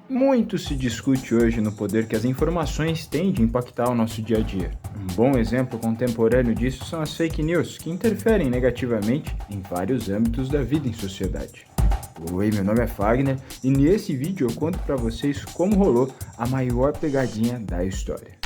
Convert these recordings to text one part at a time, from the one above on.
Muito se discute hoje no poder que as informações têm de impactar o nosso dia a dia. Um bom exemplo contemporâneo disso são as fake news, que interferem negativamente em vários âmbitos da vida em sociedade. Oi, meu nome é Fagner e nesse vídeo eu conto para vocês como rolou a maior pegadinha da história.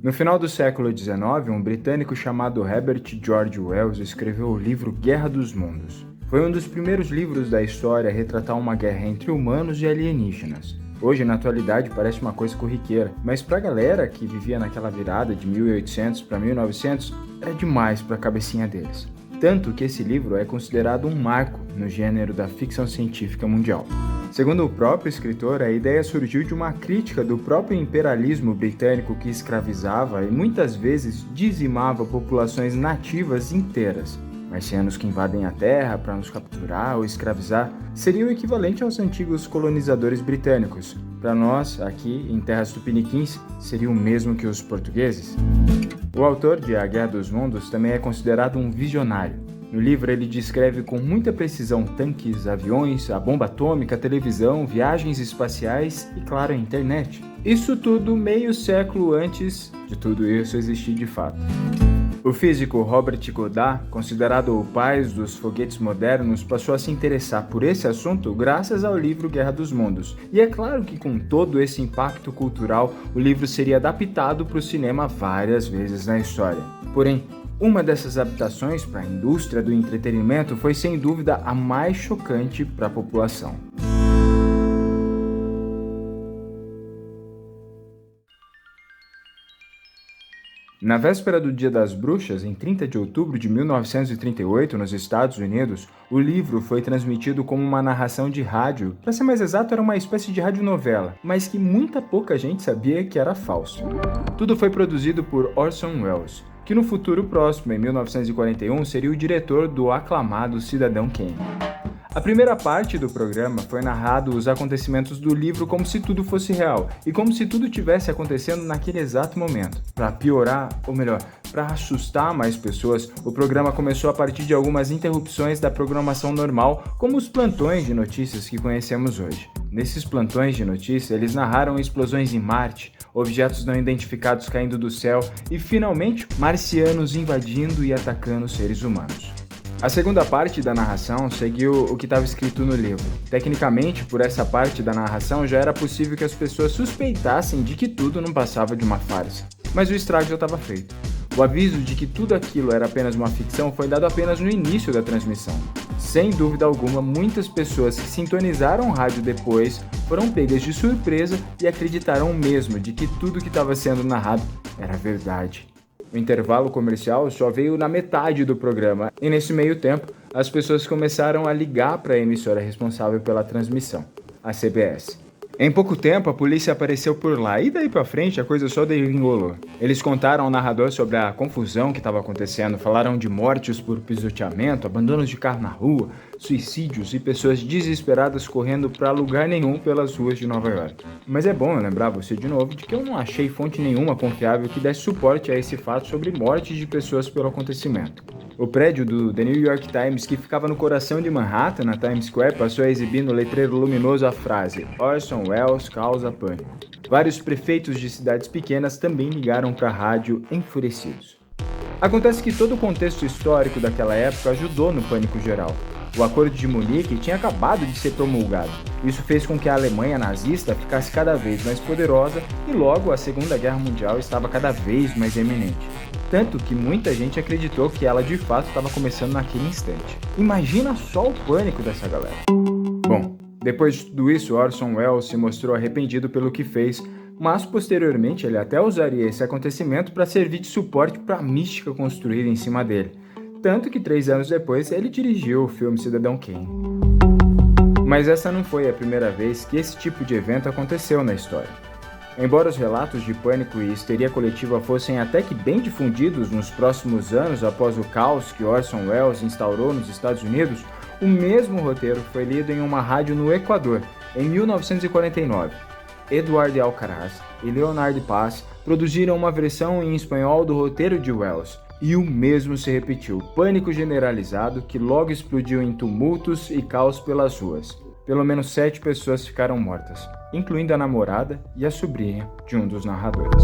No final do século XIX, um britânico chamado Herbert George Wells escreveu o livro Guerra dos Mundos. Foi um dos primeiros livros da história a retratar uma guerra entre humanos e alienígenas. Hoje, na atualidade, parece uma coisa corriqueira, mas pra galera que vivia naquela virada de 1800 para 1900, era demais pra cabecinha deles. Tanto que esse livro é considerado um marco no gênero da ficção científica mundial. Segundo o próprio escritor, a ideia surgiu de uma crítica do próprio imperialismo britânico que escravizava e muitas vezes dizimava populações nativas inteiras. Marcianos que invadem a Terra para nos capturar ou escravizar seria o equivalente aos antigos colonizadores britânicos. Para nós, aqui em terras tupiniquins, seria o mesmo que os portugueses. O autor de A Guerra dos Mundos também é considerado um visionário. No livro ele descreve com muita precisão tanques, aviões, a bomba atômica, a televisão, viagens espaciais e, claro, a internet. Isso tudo meio século antes de tudo isso existir de fato. O físico Robert Goddard, considerado o pai dos foguetes modernos, passou a se interessar por esse assunto graças ao livro Guerra dos Mundos. E é claro que com todo esse impacto cultural, o livro seria adaptado para o cinema várias vezes na história. Porém, uma dessas adaptações para a indústria do entretenimento foi sem dúvida a mais chocante para a população. Na véspera do Dia das Bruxas, em 30 de outubro de 1938, nos Estados Unidos, o livro foi transmitido como uma narração de rádio. Para ser mais exato, era uma espécie de radionovela, mas que muita pouca gente sabia que era falso. Tudo foi produzido por Orson Welles, que no futuro próximo, em 1941, seria o diretor do aclamado Cidadão Kane. A primeira parte do programa foi narrado os acontecimentos do livro como se tudo fosse real e como se tudo tivesse acontecendo naquele exato momento. Para piorar, ou melhor, para assustar mais pessoas, o programa começou a partir de algumas interrupções da programação normal, como os plantões de notícias que conhecemos hoje. Nesses plantões de notícias, eles narraram explosões em Marte, objetos não identificados caindo do céu e, finalmente, marcianos invadindo e atacando seres humanos. A segunda parte da narração seguiu o que estava escrito no livro. Tecnicamente, por essa parte da narração já era possível que as pessoas suspeitassem de que tudo não passava de uma farsa. Mas o estrago já estava feito. O aviso de que tudo aquilo era apenas uma ficção foi dado apenas no início da transmissão. Sem dúvida alguma, muitas pessoas que sintonizaram o rádio depois foram pegas de surpresa e acreditaram mesmo de que tudo que estava sendo narrado era verdade. O intervalo comercial só veio na metade do programa e nesse meio tempo as pessoas começaram a ligar para a emissora responsável pela transmissão, a CBS. Em pouco tempo a polícia apareceu por lá e daí pra frente a coisa só degringolou. Eles contaram ao narrador sobre a confusão que estava acontecendo, falaram de mortes por pisoteamento, abandonos de carro na rua, suicídios e pessoas desesperadas correndo para lugar nenhum pelas ruas de Nova York. Mas é bom eu lembrar você de novo de que eu não achei fonte nenhuma confiável que desse suporte a esse fato sobre mortes de pessoas pelo acontecimento. O prédio do The New York Times, que ficava no coração de Manhattan, na Times Square, passou a exibir no letreiro luminoso a frase Orson Welles causa pânico. Vários prefeitos de cidades pequenas também ligaram para a rádio enfurecidos. Acontece que todo o contexto histórico daquela época ajudou no pânico geral. O Acordo de Munique tinha acabado de ser promulgado. Isso fez com que a Alemanha nazista ficasse cada vez mais poderosa e logo a Segunda Guerra Mundial estava cada vez mais eminente. Tanto que muita gente acreditou que ela de fato estava começando naquele instante. Imagina só o pânico dessa galera. Bom, depois de tudo isso, Orson Welles se mostrou arrependido pelo que fez, mas posteriormente ele até usaria esse acontecimento para servir de suporte para a mística construída em cima dele. Tanto que 3 anos depois ele dirigiu o filme Cidadão Kane. Mas essa não foi a primeira vez que esse tipo de evento aconteceu na história. Embora os relatos de pânico e histeria coletiva fossem até que bem difundidos nos próximos anos após o caos que Orson Welles instaurou nos Estados Unidos, o mesmo roteiro foi lido em uma rádio no Equador, em 1949. Eduardo Alcaraz e Leonard Paz produziram uma versão em espanhol do roteiro de Welles, e o mesmo se repetiu, pânico generalizado que logo explodiu em tumultos e caos pelas ruas. pelo menos 7 pessoas ficaram mortas, incluindo a namorada e a sobrinha de um dos narradores.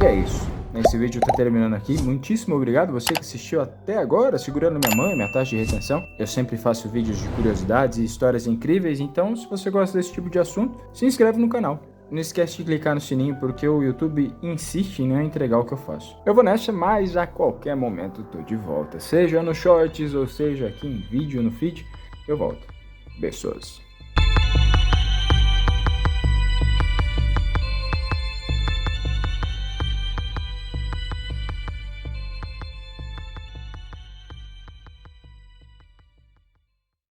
E é isso. Esse vídeo tá terminando aqui. Muitíssimo obrigado você que assistiu até agora, segurando minha mão e minha taxa de retenção. Eu sempre faço vídeos de curiosidades e histórias incríveis, então se você gosta desse tipo de assunto, se inscreve no canal. Não esquece de clicar no sininho porque o YouTube insiste em não entregar o que eu faço. Eu vou nessa, mas a qualquer momento tô de volta. Seja no Shorts ou seja aqui em vídeo no feed, eu volto. Beijos.